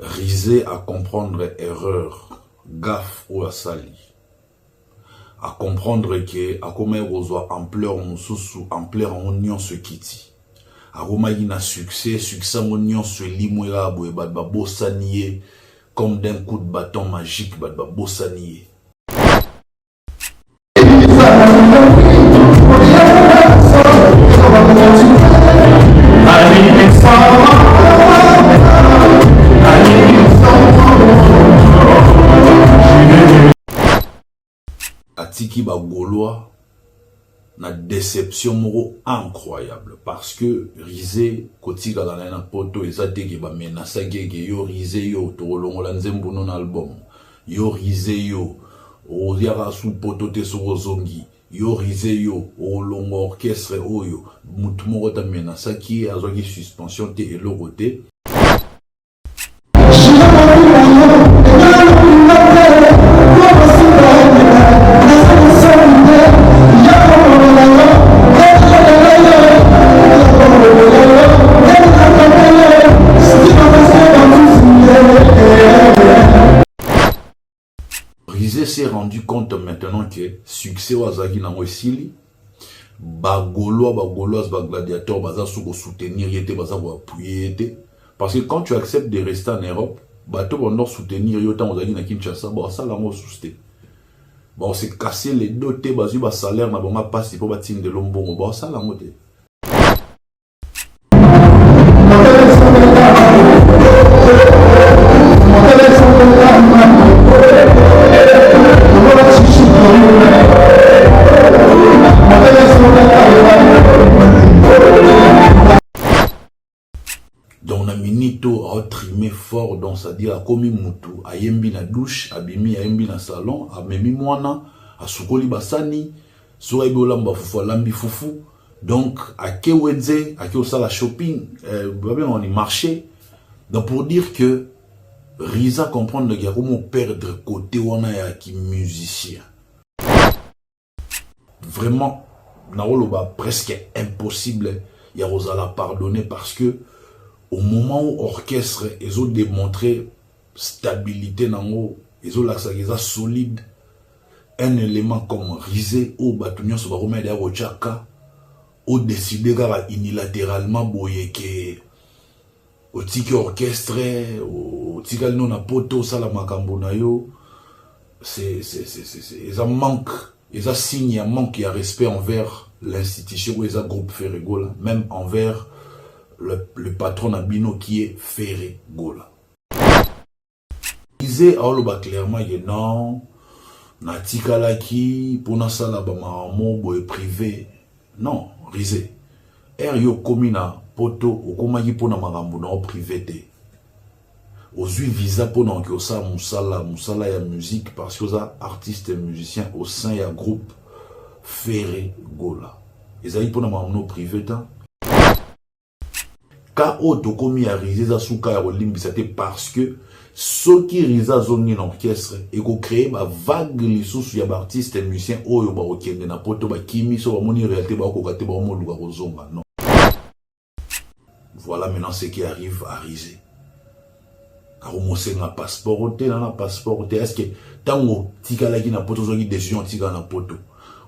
Risé à comprendre erreur, gaffe ou à sali. À comprendre que, à comment il ampleur ampleur en union se quitte. À comment il a succès en union se limouera, bossanier, comme d'un coup de bâton magique, bossanier. Atiki ba Gaulois na déception moro incroyable parce que Risé kotika na poto ezateke ba menasa gege yo Risé yo tolongola nzembo non album yo Risé yo odiara sous poto te sorozongi yo Risé yo olongo orchestre oyo mutu moko ta menasa ki azoki suspension te elorote. Risé s'est rendu compte maintenant que succès wazaki na mwesili bagauloise gladiateur baza soko soutenir yete baza ko appuyer yete parce que quand tu acceptes de rester en Europe bato bon soutenir yo tant wazaki na Kinshasa ba ça la mo souster bon c'est casser les dotés bazu ba salaire na bonga passe pour batine de lombongo ba ça la moté. Donc na minito a trimé fort dans sa dire a komi mutu a yembi na douche abimi a yembi na salon a memi mwana a sukoli basani so ebe olamba fufu lambi fufu donc a kewedze a ke osala shopping bien on y marché donc pour dire que Riza comprendre qu'il y a comment perdre côté wana ya ki musicien vraiment na oloba presque impossible ya osala pardonner parce que au moment où orchestre ils ont démontré stabilité nango ils ont l'accès solide un élément comme Risé ou batunyo so ba remettre au chaka ou décider unilatéralement boye que au tiki orchestre au tiki non na poto sala makambo na yo c'est ça manque ils a signe manque il y a respect envers l'institution ou les groupe Ferregola même envers le patron Abino qui est Ferré Gola. Risé a oloba clairement que non, natika laki pour na sala ba mamo boy privé. Non, Risé. Yo komina poto okomaki pona makambo na privé te. Ozui visa pona ki osa musala ya musique parce que oza artiste et musicien au sein ya groupe Ferré Gola. Ezali pona makambo privé ta. Ka oto komi a Risé za souka ya olimbisa te parce que ce qui Riza zongi na orchestre et ko créer ba vague lisusu ya ba artiste et musicien oyo ba okende na poto ba kimi so ba moni réalité ba ko kate ba mo luka kozonga non. Voilà maintenant ce qui arrive à Risé. Ka remoncer na passeport te na passeport te est-ce que tango tika la ki na poto zongi décision tika na poto.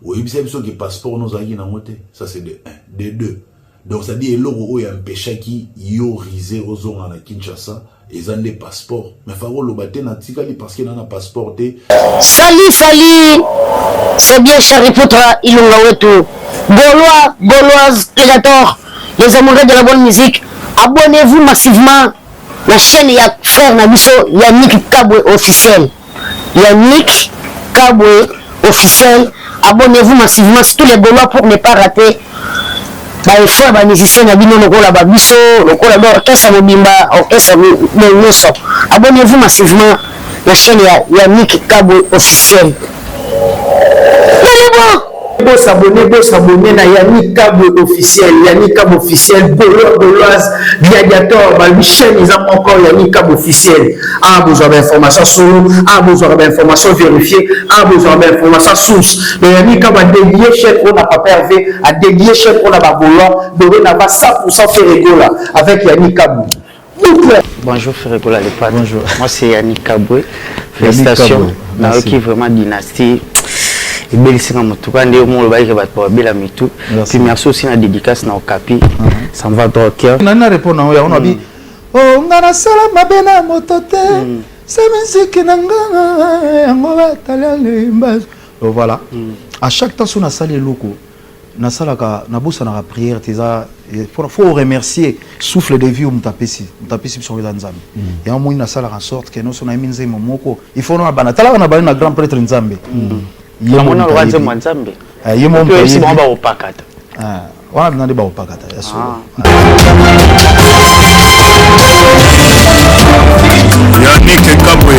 Oui bisa biso ki passeport no zaki na mote ça c'est de 1 de 2. Donc ça dit eloko oyo empêcha ki yo Risé ozonga na Kinshasa ils ont des passeports mais faro lo baté na tikali parce que na passeport te Salut c'est bien Charlie Poutra Ilunga wetu Gauloise Gladiator les amoureux de la bonne musique abonnez-vous massivement la chaîne ya frère Nabiso Yannick Kabwe officiel abonnez-vous massivement tous les Gaulois pour ne pas rater les frères les musiciens Nabino lokola babiso lokola l'orchestre mobimba orchestre nyonso abonnez-vous massivement la chaîne Yannick Kabwe officiel. S'abonner à Yannick Kabwe officiel, Gauloise, Gladiator, la chaîne ils ont encore Yannick Kabwe officiel. Ah, besoin d'informations solo, ah, besoin d'informations vérifiées, ah, besoin d'informations sources. Mais Yannick Kabwe a dédié chaîne on n'a pas perdu, a dédié chaîne on n'a pas Gaulois, donc on n'a pas 100% fait Gola avec Yannick Kabwe. Bonjour frère Gola Lepa. Bonjour. Moi c'est Yannick Kabwe. Félicitations. Naoki vraiment dynastie. Et belle c'est comme tout quand on le bail va pas belle ami tout. Puis merci aussi à dédicace na Okapi. Ça me va droit au cœur. Nana répond on a dit oh ngana sala mabena motote. C'est musique nanga ngoba talale mbaz. Voilà. À chaque temps on a salé loko. Na salaka na bossa na prière teza faut remercier souffle de vie mutapesi sur les nzambe et on na sala en sorte que nous on a mis nzembo moko il faut na bana tala na bana na grand prêtre nzambe yemo na roi nzambe yemo mpe si ba opakata wana bina ba opakata yaso Yannick Kabwe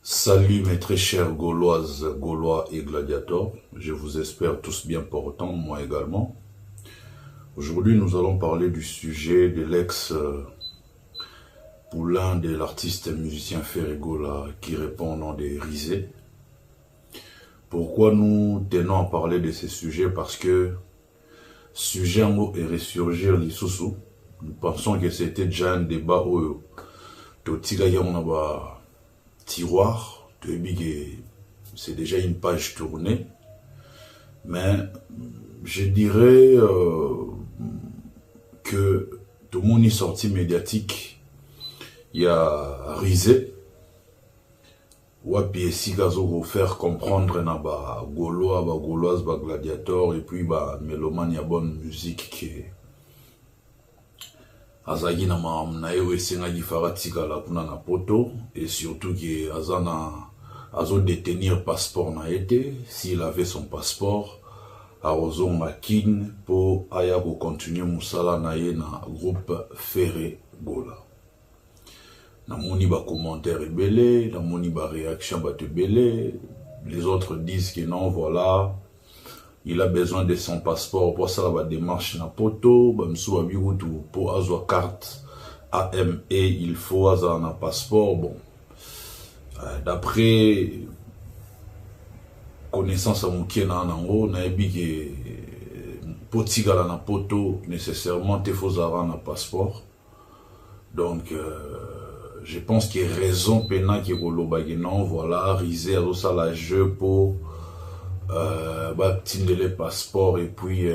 Salut mes très chers Gauloises, Gaulois et gladiateurs, je vous espère tous bien portants, moi également. Aujourd'hui nous allons parler du sujet de l'ex-poulain de l'artiste musicien Ferregola qui répond au nom de Rizé. Pourquoi nous tenons à parler de ce sujet? Parce que sujet mot et ressurgir l'issoussou. Nous pensons que c'était déjà un débat où on a tiroir, c'est déjà une page tournée, mais je dirais que tout le monde est sorti médiatique. Il y a Rizé, Wapi et Sigazo faire comprendre na ba Gaulois, ba Gauloises, ba gladiateurs, et puis ba mélomane, il y a bonne musique qui est azagi na maamna ewe senga tika la kuna na poto et surtout que azana azo détenir passeport na été s'il avait son passeport arozo makin pour aya ko continuer musala na ye na groupe Ferregola na moni ba commentaire ebele na moni ba réaction ba tebele les autres disent que non voilà il a besoin de son passeport pour ça la démarche na poto pour avoir carte AME il faut avoir un passeport bon d'après connaissance à mon na nango na ebi que potigala na poto nécessairement il faut avoir un passeport donc je pense qu'il y a raison pena qui non voilà Rizé à ça la jeu pour les passeports et puis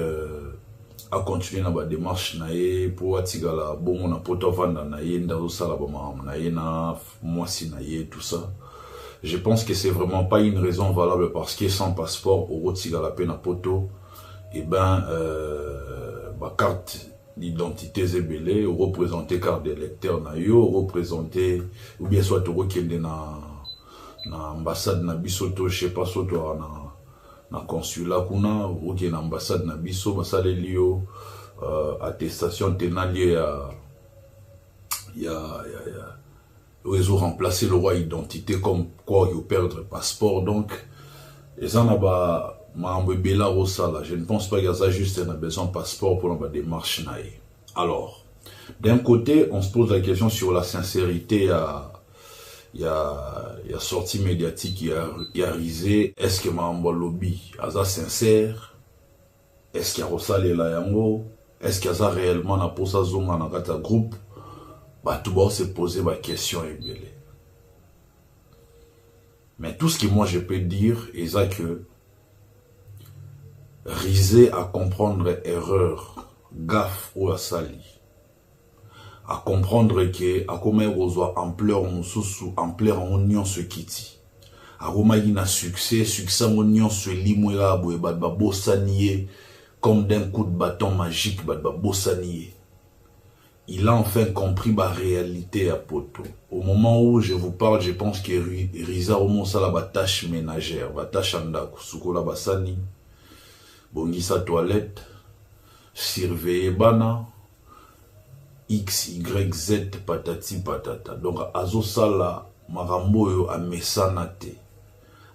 à continuer dans la démarche nae pour atigala bon on a poto vanda nae ndazo sala ba nae na mwasi nae tout ça. Je pense que c'est vraiment pas une raison valable parce que sans passeport au tigala pe na poto et ben ba carte d'identité zebele représenter carte d'électeur na yo représenter ou bien soit to kende na ambassade na bisoto je sais pas soto na consulat kuna ou qui na ambassade na biso basale lio attestation tenalier ils ont remplacé le roi identité comme quoi ils perdre passeport donc et ça n'a pas je ne pense pas qu'il y a ça juste un besoin de passeport pour la démarche naïe. Alors d'un côté on se pose la question sur la sincérité il y a sortie médiatique, il y a Rizé. Est-ce que Mahambo Lobby est sincère? Est-ce qu'il y a Rosale Layango? Est-ce qu'il y a réellement na posa zonga na kata groupe? Bah tout bas se poser ma question et belé. Mais tout ce que moi je peux dire est que Rizé à comprendre erreur, gaffe ou à sali. À comprendre que à comment reçoit ampleur mususu ampleur union ce kiti à na succès union ce limwela boye ba bossanier comme d'un coup de bâton magique ba bossanier. Il a enfin compris la réalité à poto. Au moment où je vous parle, je pense que Riza au sala ba tâche ménagère, ba tâche anda sukola basani bongisa toilette surveiller bana X, Y, Z, patati, patata. Donc, azosala, marambo yo a mesanate.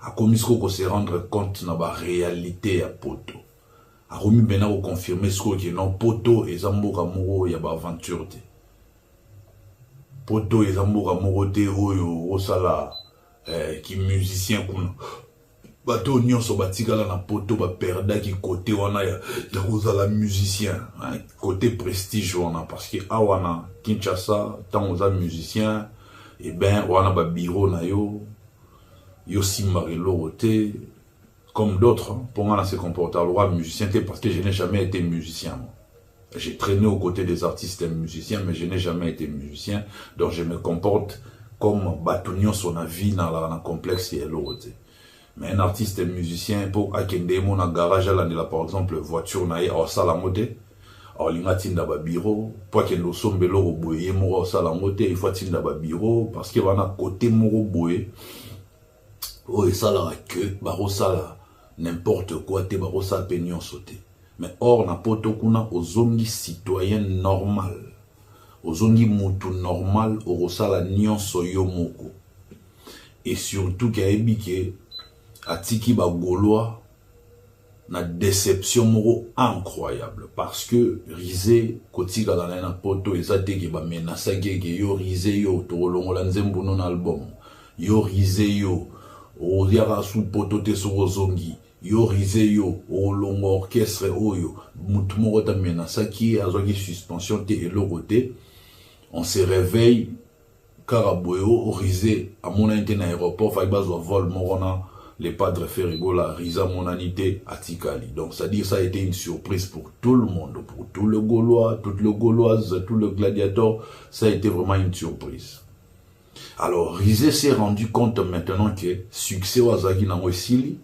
A komisko ko se rendre compte na ba réalité à poto. A remis bena ko confirmer ce que non poto et zamboka muro ya ba aventure te. poto ezamboka morote oyo osala qui musicien kuna bato nyonso batikala na poto ba perdaki côté wana ya kozala musicien côté prestige wana parce que awana Kinshasa tant oza musicien et ben wana ba bureau na yo simbari lorote comme d'autres pour moi se comporter le roi musicien parce que je n'ai jamais été musicien. J'ai traîné aux côtés des artistes et musiciens, mais je n'ai jamais été musicien. Donc je me comporte comme Batunion son avis dans la complexe et l'autre. Mais un artiste et musicien, pour akende mon garage à l'année, par exemple, voiture naïe, au salamote, au lingatinda ba bureau, pour qu'il nous sommes bello au boye, moro au salamote, il faut tinda ba bureau, parce qu'il va na côté moro boye, oh, et ça la que, baro sala, n'importe quoi, te baro sala peignon sauté. Mais or na poto kuna ozongi citoyen normal ozongi mutu normal orosala nyonso yo moko et surtout kayebi ke atiki ba gaulois na déception moko incroyable parce que Rizé kotika na poto ezateke ba menace gege yo Rizé yo tolongola nzembo non album yo Rizé yo o yara sous poto te so ozongi yo Rizé yo olongo orchestre oyo mutu moko ta menasaki azwaki suspension te elokote on se réveille karaboyo Rizé amona inte na aéroport fa bazwa vol morona les padres Ferigola Riza monanité atikali donc ça dire ça a été une surprise pour tout le monde pour tout le Gaulois toute le Gauloise tout le gladiateur ça a été vraiment une surprise. Alors Rizé s'est rendu compte maintenant que succès wazaki na mwesili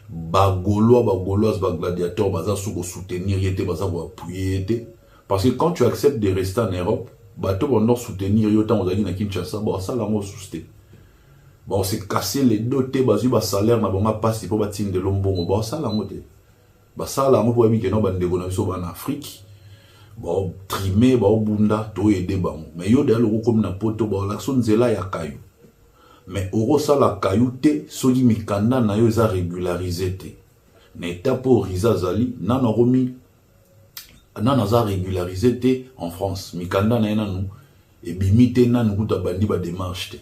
ba Gaulois, ba Gauloises, ba gladiateurs, baza sous soutenir yete, baza ko appuyer yete. Parce que quand tu acceptes de rester en Europe, bah tu vas soutenir yota on na Kinshasa, bah ça la mo souste. Bah on s'est cassé les dotés, bah ba salaire na bonga passe pour batine de lombongo, bah ça la moté. Bah ça la mo pour bi que no bande ko na biso ba en Afrique. Bah trimé, bah bunda to aider ba. Mais yo de lo comme na poto bah l'action nzela ya kayu. Mais oro sala kayute soki mikanda na yo eza régularisé te na étape Riza zali nana romi nana za régularisé te en France mikanda na nanu ebimite nanu kuta bandi ba démarche te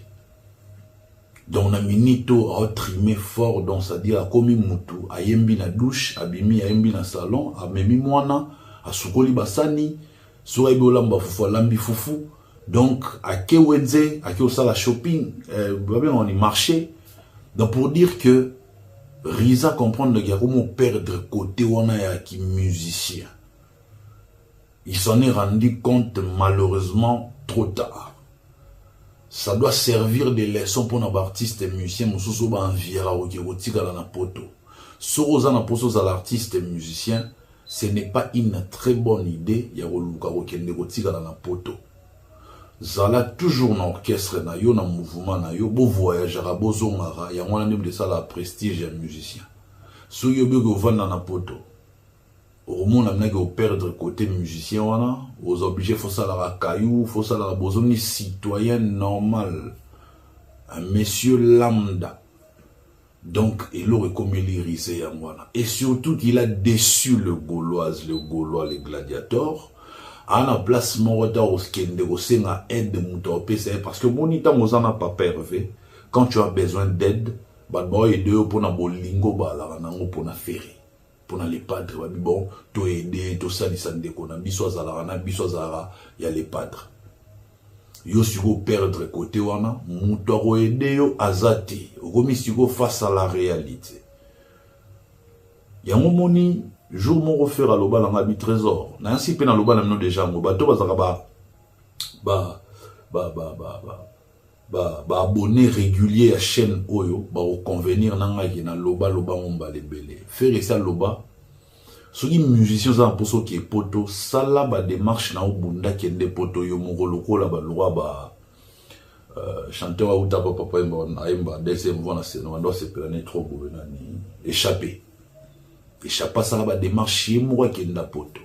donc na minito a trimé fort donc ça dit a komi mutu ayembi na douche abimi ayembi na salon amemi mwana asukoli basani so ebolamba fufu lambi fufu. Donc, à Kewedze, à Kewosala shopping, on y marché. Donc, pour dire que Riza comprendre qu'il y a comment perdre côté où on a qui musicien. Il s'en est rendu compte malheureusement trop tard. Ça doit servir de leçon pour nos artistes et musiciens. Moussou ba enviera ou qui rotika dans la poto. Soroza na poso za l'artiste et musicien, ce n'est pas une très bonne idée. Il y a oluka okende rotika dans la poto. Zala toujours dans orchestre na yo na mouvement na yo bo voyagera bo zongara ya mwana ndem de ça la prestige ya musicien so yo be go vanda na poto au monde amena go perdre côté musicien wana aux obligés faut ça la caillou faut ça la bozoni citoyen normal un monsieur lambda donc il aurait comme Rizé ya mwana et surtout qu'il a déçu le Gaulois les gladiateurs. À la place morota au skende au senga aide muto PC parce que bonita mozana pas pervé quand tu as besoin d'aide ba boy de pour na bolingo ba la nango pour na ferry pour na les padres ba bon to aider to sali sande ko na biso zara ya les padres yo siko perdre côté wana muto ro aider yo azati okomi siko face à la réalité ya moni jour mon refaire à l'oba dans la trésor na ainsi pe na loba na mino déjà mo bato bazaka ba abonné régulier à chaîne oyo ba au convenir na ngaki na loba momba lebele faire ça loba soki musicien za poso ki poto sala ba démarche na obunda kende poto yo mo lokola ba loi ba chanteur ou tapa papa imba deuxième voix na scène doit se planer trop gouvernani échapper échappa ça la démarche moi qui n'a poto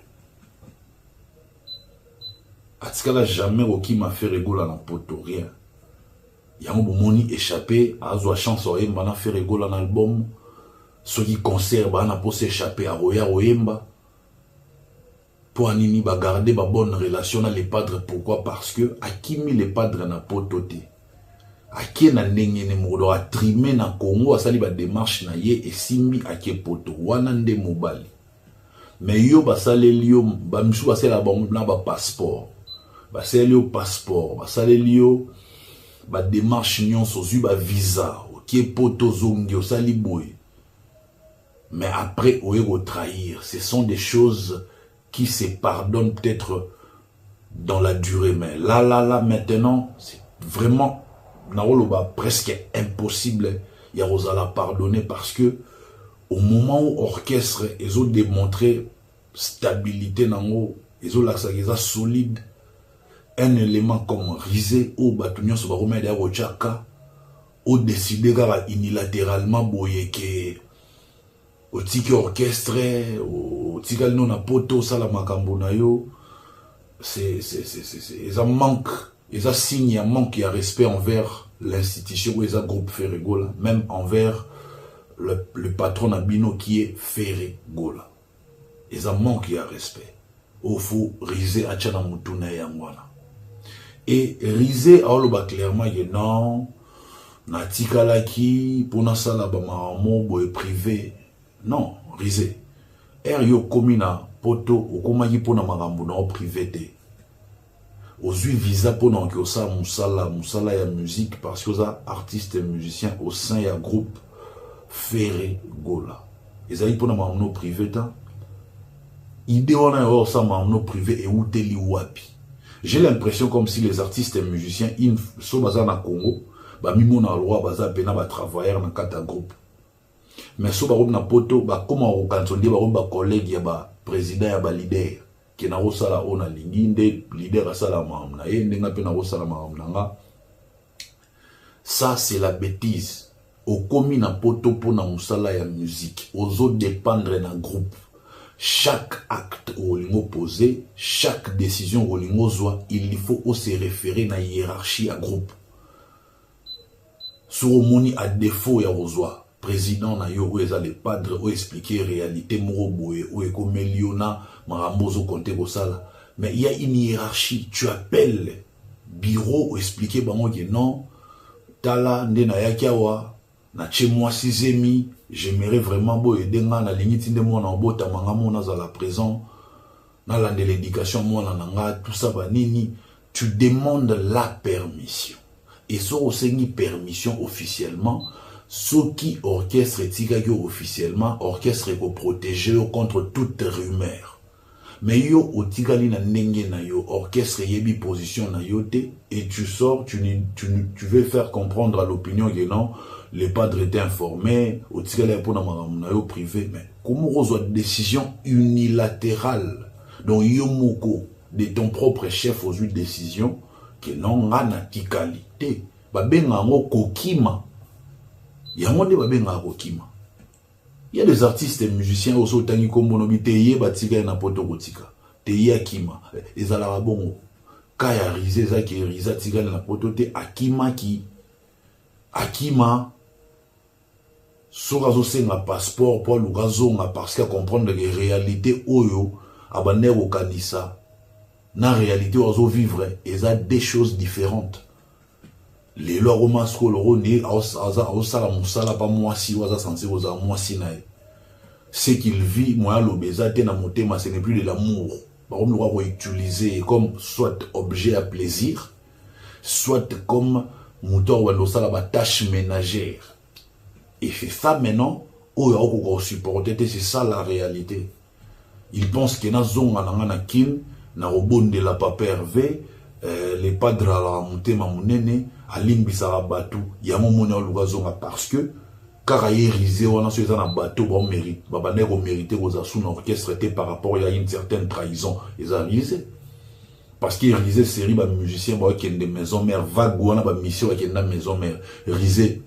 atikala jamais qui m'a fait rigoler dans poto rien ya mo moni échappé a zo chance o yemba na fait rigoler dans album ceux qui concert ba na pour s'échapper à roya oyemba pour anini ba garder ba bonne relation na les padres. Pourquoi? Parce que akimi les padres na pototé akie na ndenge ne modo a trimé na Congo asali ba démarche na ye esimbi akie poto wana nde mobali. Mais yo basaleli yo ba misu basala ba na ba passeport basaleli yo passeport basaleli yo ba démarche nyonso zui ba visa okie poto zongi osali boy. Mais après oyo trahir, ce sont des choses qui se pardonnent peut-être dans la durée. Mais là maintenant c'est vraiment presque impossible ya rosala pardonner parce que au moment où orchestre ils ont démontré stabilité nango ils ont la solide un élément comme Rizé ou Batunyon sur Baromé de Rochaka ou décidé unilatéralement boye que au tiki orchestre au tiki non a poto salamakambo na yo c'est ça manque. Et ça signe un manque et un respect envers l'institution où ils ont groupe Ferregola, même envers le patron Nabino qui est Ferregola. Ils ont manque et un respect. Au faux, Rizé a tchana mutuna yangwana. Et Rizé a oloba clairement que non, natika laki, pour na sala ba maramo boy privé. Non, Rizé. Yo komina poto, okomaki pona marambo na privé te. Ozui visa pour non que ça musala ya musique parce que ça artiste et musicien au sein ya groupe Ferregola. Ils aillent pour na mamno privé ta. Idée on a ça mamno privé et où teli wapi. J'ai l'impression comme si les artistes et musiciens in so baza na Congo, ba mimo na loi baza pena ba travailleurs na kata groupe. Mais so ba na poto ba comment au cantonné ba collègue ya ba président ya ba leader. Qui na osala ona linginde leader asala mamna ye ndenga pe na osala mamna. Ça c'est la bêtise. Au komi na poto po na musala ya musique ozo dépendre na groupe. Chaque acte au lingo posé, chaque décision au lingo zoa, il faut se référer na hiérarchie à groupe. Sur moni à défaut ya ozoa président na yo ou les padres ou expliquer réalité moroboé ou ekomeliona marambozo compter au sala. Mais il y a une hiérarchie. Tu appelles bureau ou expliquer bango que non tala ndena yakiawa na chez moi sizemi j'aimerais vraiment beau aider nga na lingiti nde mona obota manga mona za la présent na la de l'éducation mona nanga tout ça ba nini tu demandes la permission et so osengi permission officiellement. Ce qui orchestre tigagyo officiellement, orchestre ko protéger contre toute rumeur. Mais yo otigali na nenge na yo, orchestre yebi position na yo te, et tu sors, tu veux faire comprendre à l'opinion que non, les padres étaient informés, otigali pour na yo privé, mais comment on a une décision unilatérale, donc yo moko de ton propre chef aux une décision que non na tikalité, ba benga ngo kokima. Il y a des artistes et musiciens aussi tangi kombono bi teye batika na poto kotika teye akima ezala bongo kaya rize za ki riza tika na poto te akima sora zo senga passeport pour lugazonga parce que comprendre que réalité oyo abane ko kanisa na réalité ozo vivre eza des choses différentes. Les lois romances que l'on est musala pas moi si waza censé waza moi si nae. Ce qu'il vit moi l'obésité na motema ce n'est plus de l'amour. Par contre on va utiliser comme soit objet à plaisir, soit comme moteur ou l'osala ba tâche ménagère. Et c'est ça maintenant où on va supporter, c'est ça la réalité. Il pense que na zonga na kin na robonde la papa Hervé les padres à la motema munene alimbisaka bato ya momona olugazonga parce que karayerisé wana so ezana bato ba mérite babane ko mériter aux sous orchestre par rapport à une certaine trahison ils a réalisé parce qu'il réalisé série ba musicien ba qui des maison mère vague wana ba mission qui na maison mère Rizé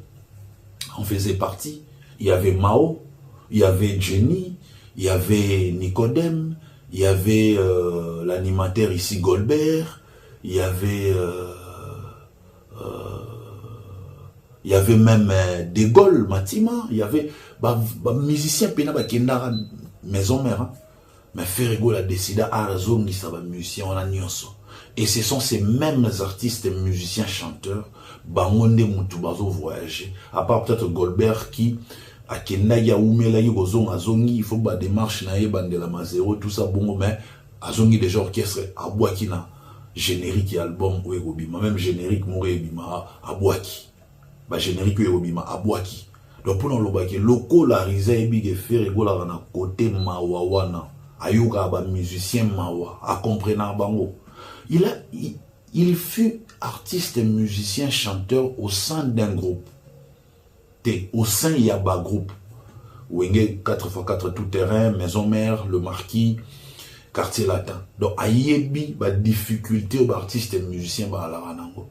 en faisait partie. Il y avait Mao, il y avait Jenny, il y avait Nicodème, il y avait l'animateur ici Goldberg, il y avait même De Gaulle, Matima, il y avait musicien pena ba kendara maison mère. Hein. Mais Ferrego a décidé à zongi ça va musicien on a nyonso. Et ce sont ces mêmes artistes, musiciens, chanteurs, bangonde mutubazo voyager. À part peut-être Goldberg qui a kenda ya umela yi gozong azongi, il faut ba démarche na ye bandela mazero tout ça bon mais azongi déjà orchestre abwaki na générique album ou ebima même générique mo ebima abwaki. Ba générique ou ebima abwaki. Donc pour nous le loco la risa et big Ferrego la na côté mawawana ayuka ba musicien mawa a comprendre bango. Il fut artiste, musicien, chanteur au sein d'un groupe. Au sein il y a un groupe. Wenge 4x4 tout terrain, Maison Mère, Le Marquis, Quartier Latin. Donc ayebi ba difficulté aux artistes et musiciens ba la ranango.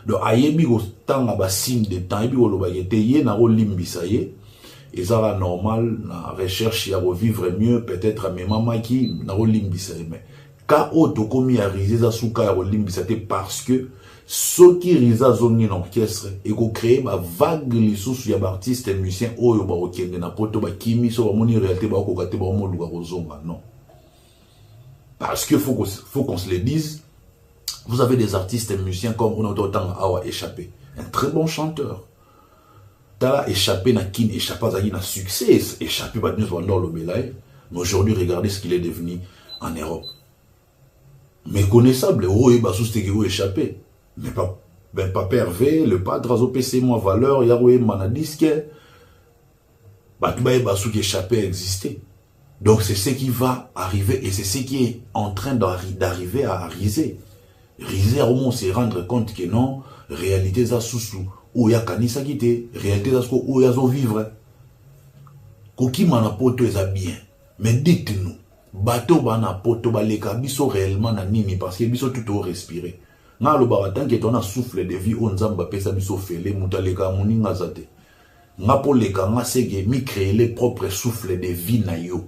Donc ayebi au temps ba signe de temps ebi o loba yete ye na ro limbisa ye. Et ça va normal na recherche ya revivre mieux peut-être à mes mamas qui na ro limbisa mais quand on a à riser souka parce que ceux qui risent zongi l'orchestre et qu'on crée ma vague les sous ya artistes et musiciens oh yo ba okende na poto ba kimi so ba moni réalité ba ko kate ba mo luka kozonga non parce que faut qu'on se le dise. Vous avez des artistes et musiciens comme on a autant Awa Échappé, un très bon chanteur. T'as échappé na kin échappé à succès échappé pas de dans le Belay mais aujourd'hui regardez ce qu'il est devenu en Europe. Méconnaissable, oh, il va échappé. Mais pas pervé, le padre a PC moins valeur, il y a eu manadisque. Qui échappé exister. Donc c'est ce qui va arriver et c'est ce qui est en train d'arriver à riser. Riser, au moins, c'est rendre compte que non, réalité, ça sous ou il y a kanisa quitté, réalité, ça ou il y a vivre. Koki manapoto est bien. Mais dites-nous. Bateau bana poto baleka biso réellement na nini parce que biso tout au respirer na lo baratant que ton a souffle de vie on nzamba pesa biso fele mutaleka muninga zate nga po leka nga sege mi créer les propres souffles de vie na yo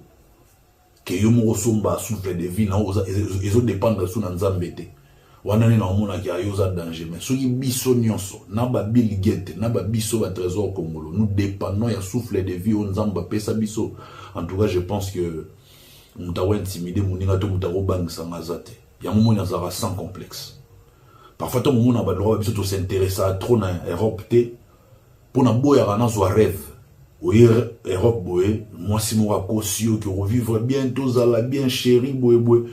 que yo mo somba souffle de vie na ezo dépendre sous na nzambete wana ni na mona ki ayo za danger mais soki biso nyonso na ba Bill Gates na ba biso ba trésor congolo nous dépendons ya souffle de vie on nzamba pesa biso. En tout cas je pense que mutawa intimidé muninga to mutaro bang sangazate ya mumona zara sans complexe parfois to mumona ba droit biso to s'intéresser à trop na Europe té pour na boya rana zo rêve oui Europe boye moi si mo akosio que revivre bien tous à la bien chéri boye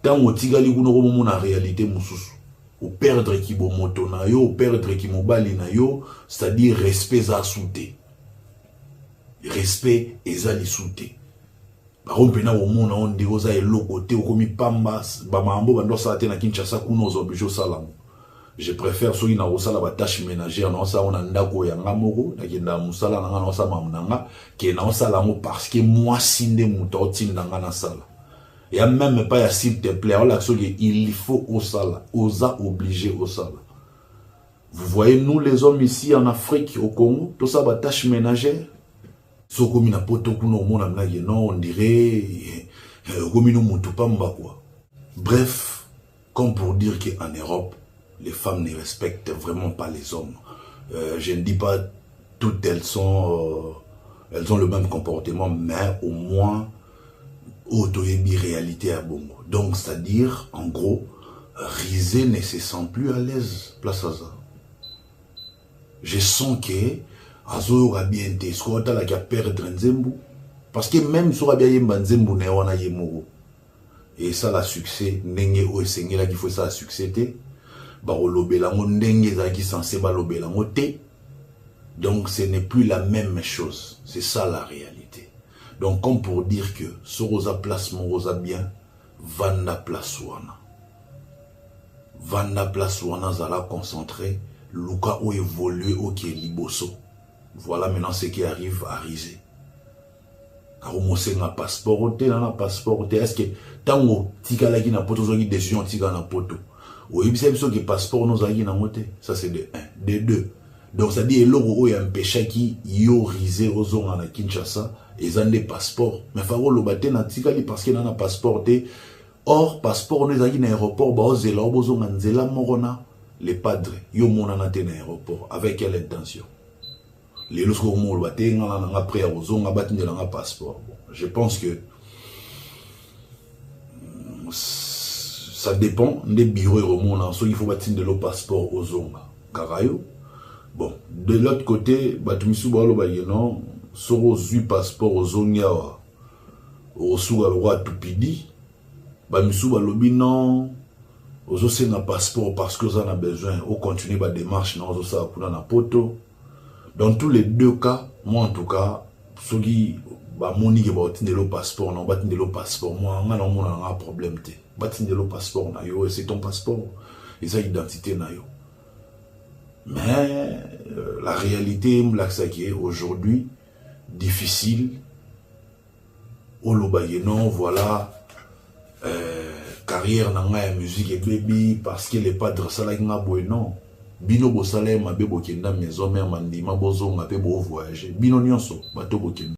tant otigali kuno ko mumona réalité mususu ou perdre ki bo moto na yo ou perdre ki mobali na yo c'est-à-dire respect za souté respect ezali souté. Rompena au monde on dit aux aïeux côté au commis pambas bamambo bando ça na Kinshasa kuno zobijo salam. Je préfère ceux qui na osala ba tâche ménagère na ça on a ndako ya ngamoko na kenda musala na na ça mamnanga ke na osala mo parce que moi sinde mutoti ndanga na sala. Il y a même pas ya s'il te plaît on l'action il faut au sala osa obligé au sala. Vous voyez nous les hommes ici en Afrique au Congo tout ça ba tâche ménagère. So comme na poto kuno mona mnage non on dirait comme nous mutu pamba quoi. Bref, comme pour dire qu'en Europe les femmes ne respectent vraiment pas les hommes. Je ne dis pas toutes elles ont le même comportement mais au moins autoébi réalité à bongo. Donc c'est-à-dire en gros Rizé ne se sent plus à l'aise place à ça. Je sens que azo bien te skota la perdre nzembu parce que même sur bien yemba nzembu ne wana yemoko et ça la succès ndenge o esengela qu'il faut ça succès te ba lobela ngo ndenge za ki censé ba lobela ngo te donc ce n'est plus la même chose c'est ça la réalité donc comme pour dire que ce rosa place mon rosa bien vanda place wana zala concentré luka o évoluer au qui liboso. Voilà maintenant ce qui arrive à Rizé. Un passeport, est-ce que tant que tu as une poto, une décision, tu as une poto. Oui, c'est ce que passeport nous a dit dans moté. Ça c'est de 1, de 2. Donc ça dit l'euro est un péché qui yo Rizé aux zones à Kinshasa et ils ont des passeports. Mais faut le battre dans tikali parce qu'il a un passeport. Or passeport nous a dit dans l'aéroport, bah aux élèves aux zones nzela morona les padres yo mona na te dans l'aéroport avec quelle intention? Les lorsque on le battait, on a après aux on a battu dans un passeport. Je pense que ça dépend des bureaux remontent. Il faut bâtir de le passeport aux zonga. Carayo. Bon, de l'autre côté, Batumisu Balo Bayeno, Soro Zui passeport aux zonga. Au Souga le roi Tupidi. Bamisu Balobi non. Aux aussi un passeport parce que ça en a besoin. Au continuer la démarche, non, aux ça pour na poto. Dans tous les deux cas, moi en tout cas, ceux qui moni qui battent le passeport, non battent le passeport, moi on a un problème té. Battent le passeport na yo, c'est ton passeport, et ça identité na yo. Mais la réalité, qui est aujourd'hui difficile. Au Lobayeno, voilà. Carrière dans la musique et baby parce que les padres salaires n'a non bino bo salaire ma bebo kenda maison mère mandi ma bozo ma pe bo voyager bino nyonso bato bokenda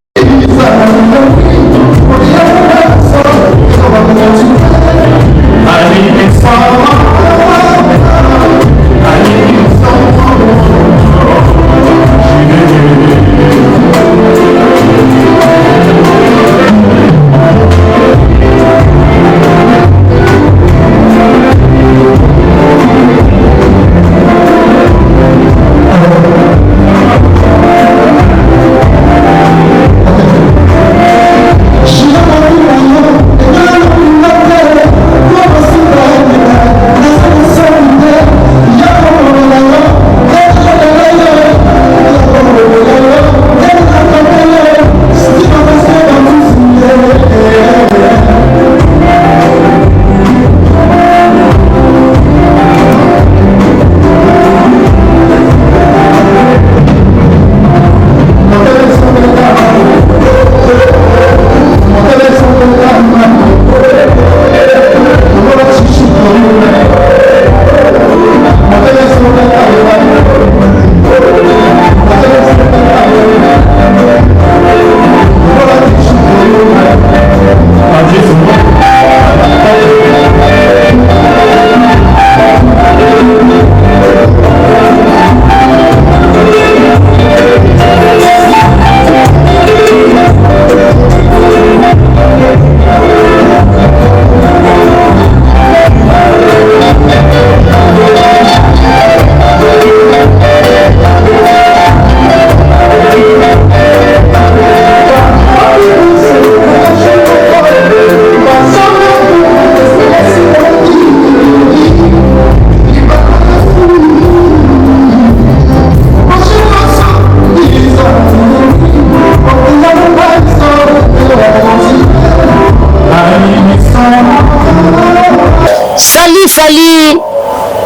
Salut,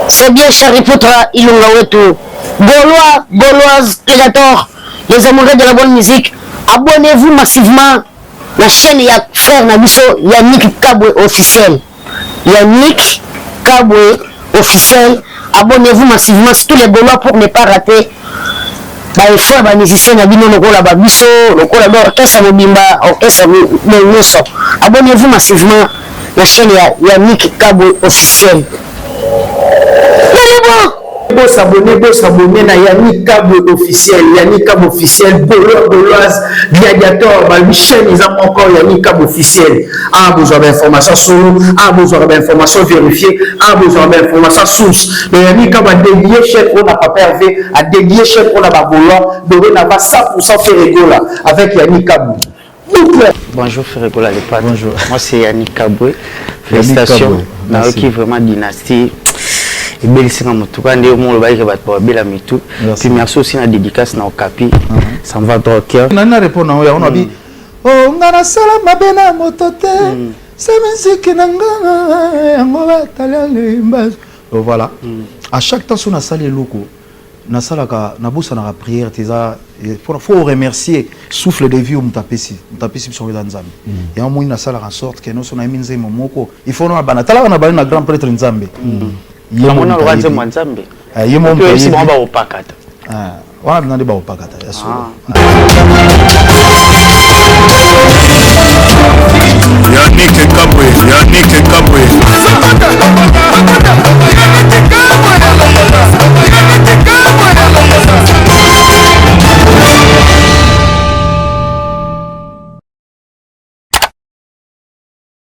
c'est bien Charipotra, Ilunga Wetu. Gaulois, Gauloises, Predator, les amoureux de la bonne musique, abonnez-vous massivement. La chaîne, il y a frère Nabiso, Yannick Kabwe officiel. Yannick Kabwe officiel. Abonnez-vous massivement, c'est tous les Gaulois pour ne pas rater. Les frères, les musiciens, Babiso, l'orchestre Mobimba, l'orchestre Menyoso. Abonnez-vous massivement. La chaîne Yannick Kabwe officiel. S'abonner à Yannick Kabwe officiel. Yannick Kabwe officiel. Gauloise, Gladiator. La chaîne, ils ont encore Yannick Kabwe officiel. Ah, besoin d'informations solo. Ah, besoin d'informations vérifiées. Ah, besoin d'informations sources. Le Yannick Kabwe a dédié chef on n'a pas perdu. A dédié chef on n'a pas Gaulois. Donc, on a 100% fait rigola avec Yannick Kabwe. Bonjour Ferregola les pattes. Bonjour. Moi c'est Yannick Kabwe. Félicitations. Naoki vraiment dynastie. Et belle c'est comme tout quand on le bail que va pas belle ami tout. Puis merci aussi la dédicace na Okapi. Ça me va droit au cœur. On a répondu on a dit oh ngana sala mabena motote. C'est musique nanga ngoba talale mbaz. Voilà. À chaque temps on a salé loko. Na salaka na bossa na prière teza faut remercier souffle de vie mutapesi sur les nzambe et en moins na sala en sorte que nous on a mis nzembo moko il faut na bana tala na bana grand prêtre nzambe yemo na wanze nzambe yemo mpesi ba opakata wana nande ba opakata ya so Yannick Kabwe